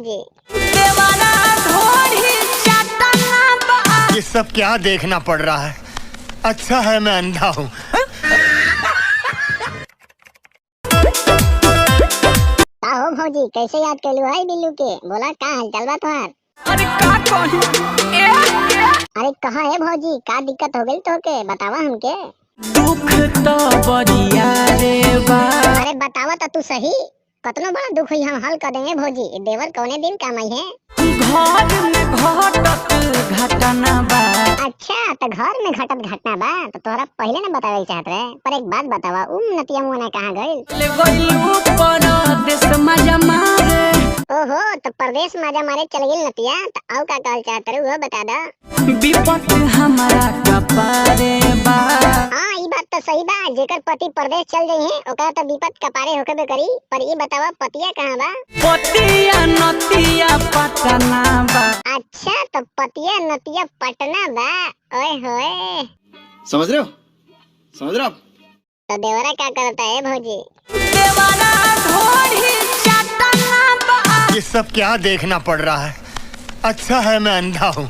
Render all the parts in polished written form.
भौजी। ये सब क्या देखना पड़ रहा है? अच्छा है मैं अंधा हूँ। हो भौजी, कैसे याद कर लू है बिल्लू के? बोला का हालचाल बा तुम्हार? अरे का कही अरे कहाँ है भौजी, का दिक्कत हो गई तो के बतावा हमके। दुख तो बरिया रे बा। अरे बतावा तो तू सही, कतनो बड़ा दुख हुई हम हल कर देंगे भौजी। देवर कौने दिन काम आई है? घर में घटत घटना बा। अच्छा तो घर में घटत घटना बा तो तोहरा पहले न बतावे चाहत रहे। पर एक बात बतावा, नतिया मुआ कहाँ गइल? ले गइलू परदेस मजा मारे। ओहो तो परदेश माजा मारे चल गइल नतिया। तो आउ का कहल चाहत रहे वो बता दा। विपत हमारा कपारे बा। हाँ ई बात तो सही बा, जेकर पति परदेश चल जाई है ओकरा तो विपत कपारे होके करी। पर ई बतावा पतिया कहाँ बा? पतिया नतिया पटना बा। अच्छा तो पतिया नतिया पटना बा। ओए होए, समझ रहे हो? समझ रहे हो आप? तो देवरा क्या करता है भौजी? देवाना ढोढ़ी चटना बा। ये सब क्या देखना पड़ रहा है? अच्छा है मैं अंधा हूँ।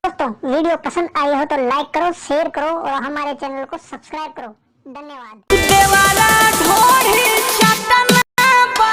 दोस्तों वीडियो पसंद आई हो तो लाइक करो, शेयर करो और हमारे चैनल को सब्सक्राइब करो। धन्यवाद। देवाना ढोढ़ी चटना बा।